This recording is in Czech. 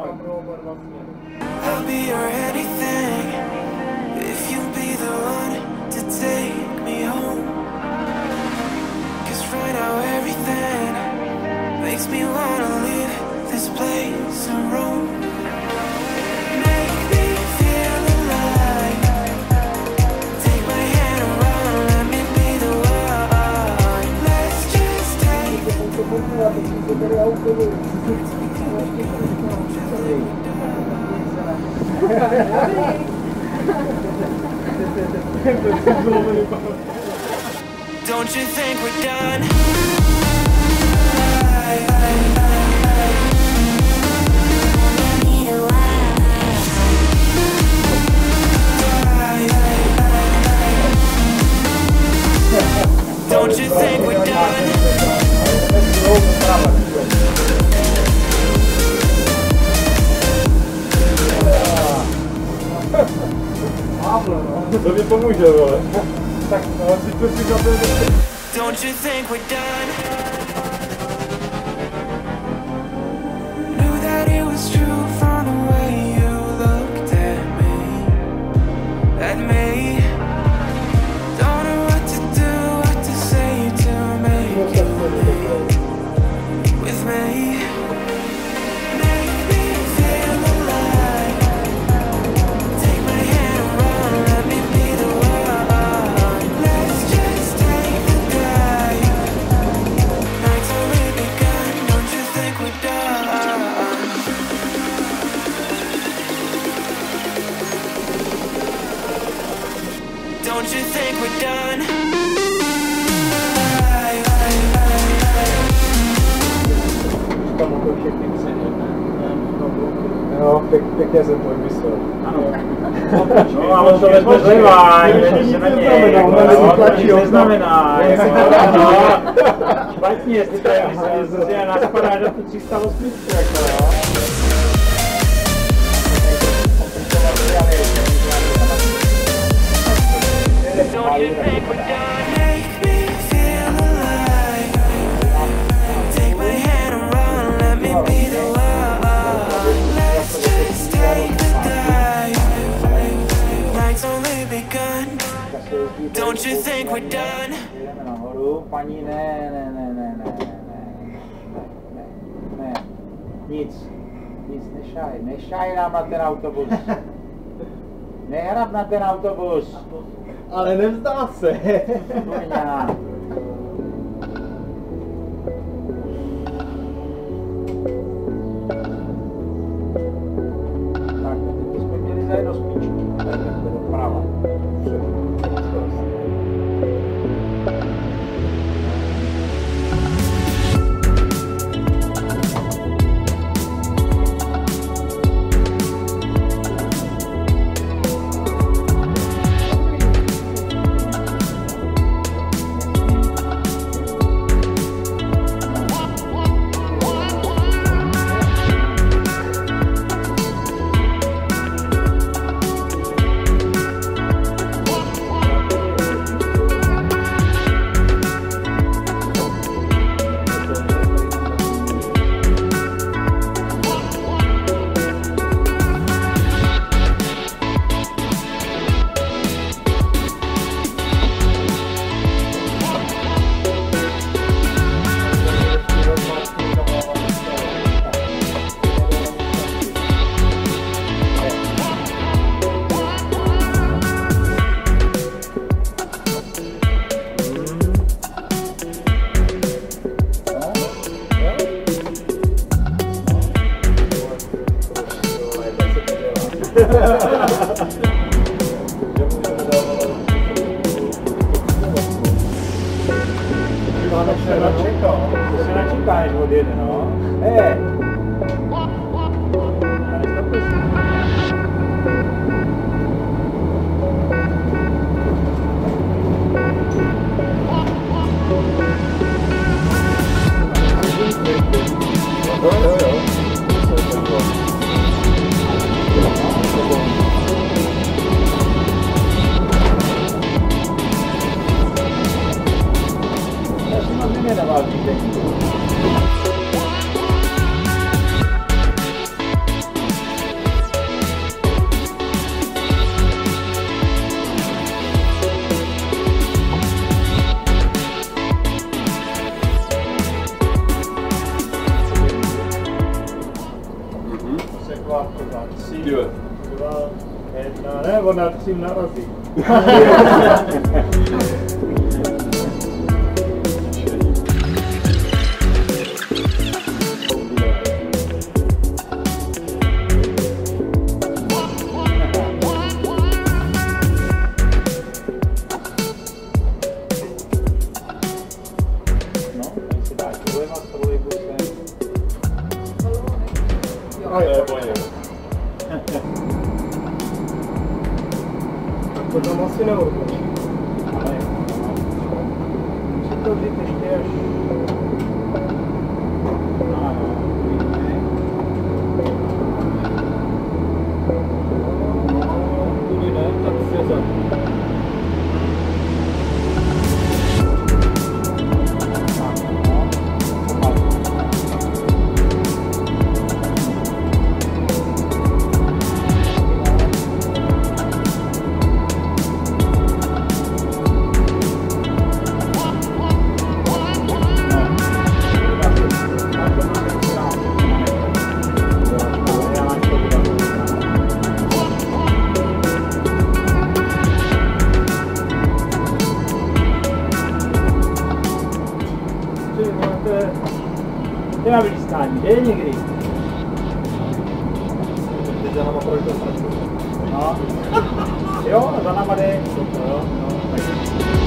I'll be your anything if you be the one to take me home. 'Cause right now everything makes me wanna leave this place and roam. Make me feel alive. Take my hand around, let me be the one. Let's just take Don't you think we're done? Don't you think we're done? To mi pomůže, vole. Tak, ale si to si zapěl. Don't you think we're done? Knew that it was true from the way you looked at me. Don't know what to do, what to say to make you leave with me. Make me feel alive. Take my hand around, let me be the one. Let's just take the drive. Night's already begun, don't you think we're done? Don't you think we're done? Jo, pěkně se to vymyslel. No, ale to nezpočívaj, že na něj, to neznamená. Špatně, jestli to je nás padá do 308, jako jo. Don't you think we're done? Make me feel alive. Take my hand around, let me be the one. Let's just take the dive. Night's only begun. Don't you think we're done? Jdeme nahoru, paní, ne, nic nešaj nám na ten autobus. Nehrab na ten autobus. Ale nevzdá se. Kurňa. Tak, teď jsme měli za jedno spíčku. Tak to doprava. To se načíká, než odjede, no. Hej! 2, 3, 2, 1, ne, ona 3 narazí. To tam asi neodloží. Ale musí to vzít ještě až... Tudy ne, tak se za. To má vylískání, že někdy? Teď za náma projde to. No. Jo, za náma jde. Jo, no, tak.